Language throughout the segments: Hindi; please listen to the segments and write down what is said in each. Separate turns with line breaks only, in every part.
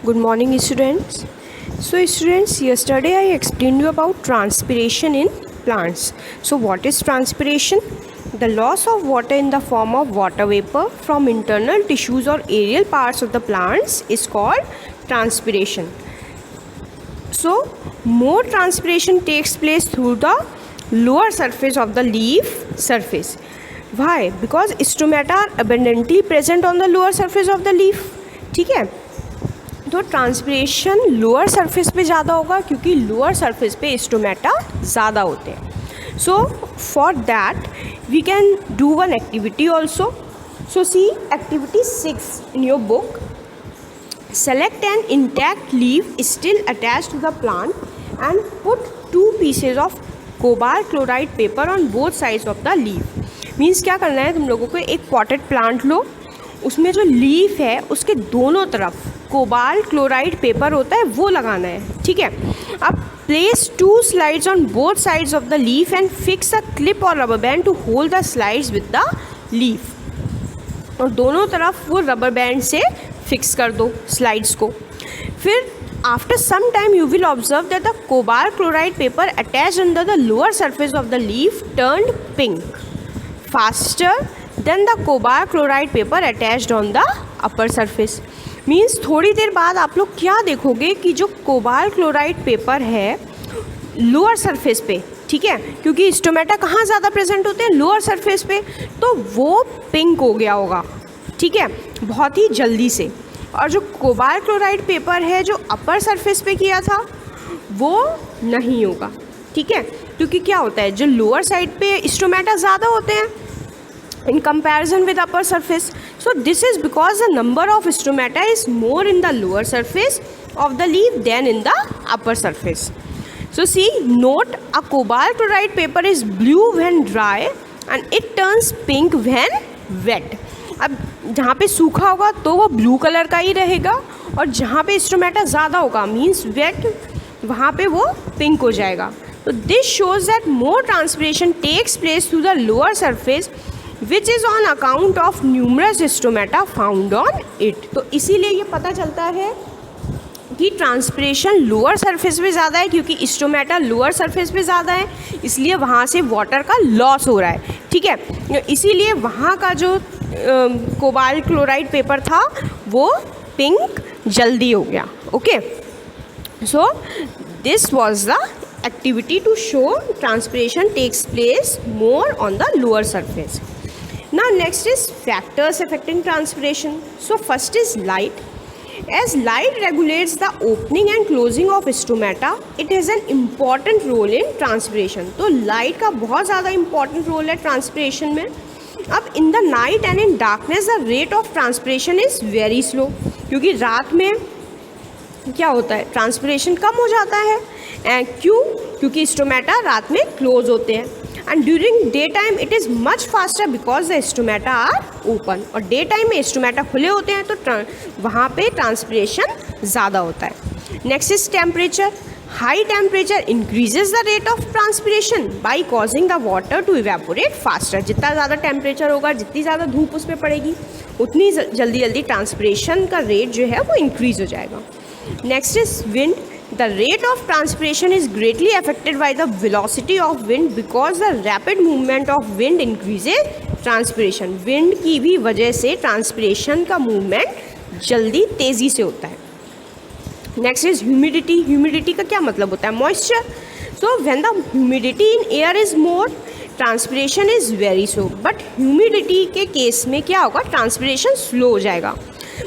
Good morning, students. So, students, yesterday I explained you about transpiration in plants. So, what is transpiration? The loss of water in the form of water vapor from internal tissues or aerial parts of the plants is called transpiration. So, more transpiration takes place through the lower surface of the leaf surface. Why? Because stomata are abundantly present on the lower surface of the leaf. ठीक है, तो ट्रांसपिरेशन लोअर सरफेस पे ज़्यादा होगा क्योंकि लोअर सरफेस पे स्टोमेटा ज़्यादा होते हैं. So for that we can do one activity also. So see activity 6 in your book. Select an intact leaf still attached to the plant and put 2 pieces of cobalt chloride paper on both sides of the leaf. Means क्या करना है तुम लोगों को, एक पॉटेड प्लांट लो, उसमें जो लीफ है उसके दोनों तरफ कोबाल्ट क्लोराइड पेपर होता है वो लगाना है. ठीक है. अब place 2 slides on both sides of the leaf and fix a clip और rubber band to hold the slides with the leaf. और दोनों तरफ वो रबर बैंड से फिक्स कर दो स्लाइड्स को. फिर after some time you will observe that the cobalt chloride paper attached under the lower surface of the leaf turned pink faster than the cobalt chloride paper attached on the upper surface. Means थोड़ी देर बाद आप लोग क्या देखोगे कि जो कोबाल्ट क्लोराइड पेपर है लोअर सरफेस पे, ठीक है, क्योंकि स्टोमेटा कहाँ ज़्यादा प्रेजेंट होते हैं, लोअर सरफेस पे, तो वो पिंक हो गया होगा. ठीक है, बहुत ही जल्दी से. और जो कोबाल्ट क्लोराइड पेपर है जो अपर सरफेस पे किया था वो नहीं होगा. ठीक है, क्योंकि क्या होता है जो लोअर साइड पे स्टोमेटा ज़्यादा होते हैं in comparison with upper surface. So this is because the number of stomata is more in the lower surface of the leaf than in the upper surface. So see, note a cobalt chloride paper is blue when dry and it turns pink when wet. अब जहाँ पे सूखा होगा तो वो ब्लू कलर का ही रहेगा और जहाँ पे स्टोमेटा ज़्यादा होगा मीन्स वेट वहाँ पे वो पिंक हो जाएगा. तो this shows that more transpiration takes place through the lower surface which is on account of numerous stomata found on it. तो इसीलिए ये पता चलता है कि ट्रांसपिरेशन लोअर सरफेस पे ज़्यादा है क्योंकि स्टोमेटा लोअर सरफेस पे ज़्यादा है, इसलिए वहाँ से वाटर का लॉस हो रहा है. ठीक है, इसीलिए वहाँ का जो कोबाल्ट क्लोराइड पेपर था वो पिंक जल्दी हो गया. Okay, so this was the activity to show transpiration takes place more on the lower surface. Now next is factors affecting transpiration. So first is light. As light regulates the opening and closing of stomata, it has an important role in transpiration. तो light का बहुत ज़्यादा important role है transpiration में. अब in the night and in darkness the rate of transpiration is very slow. क्योंकि रात में क्या होता है ट्रांसपिरेशन कम हो जाता है. क्यों? क्योंकि स्टोमेटा रात में क्लोज होते हैं. And during day time it is much faster because the stomata are open. और डे टाइम में स्टोमेटा खुले होते हैं तो वहाँ पे ट्रांसपिरेशन ज़्यादा होता है. Next is temperature. High temperature increases the rate of transpiration by causing the water to evaporate faster. जितना ज़्यादा टेम्परेचर होगा, जितनी ज़्यादा धूप उस पर पड़ेगी, उतनी जल्दी जल्दी ट्रांसपिरेशन का रेट जो है वो इंक्रीज़ हो जाएगा. Next is wind. The rate of transpiration is greatly affected by the velocity of wind because the rapid movement of wind increases transpiration. Wind की भी वजह से transpiration का movement जल्दी तेज़ी से होता है. Next is humidity. Humidity का क्या मतलब होता है? Moisture. So when the humidity in air is more, transpiration is very slow. But humidity के केस में क्या होगा? Transpiration slow हो जाएगा.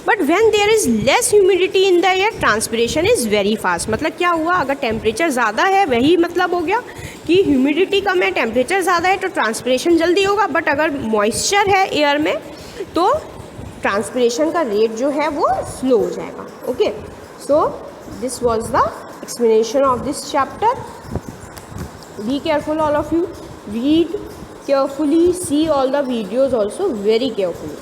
But when there is less humidity in the air transpiration is very fast. मतलब क्या हुआ, अगर टेम्परेचर ज़्यादा है वही मतलब हो गया कि ह्यूमिडिटी कम है, टेम्परेचर ज़्यादा है तो ट्रांसपिरेशन जल्दी होगा. बट अगर मॉइस्चर है एयर में तो ट्रांसपिरेशन का रेट जो है वो स्लो हो जाएगा. Okay, so this was the explanation of this chapter. Be careful all of you, read carefully, see all the videos also very carefully.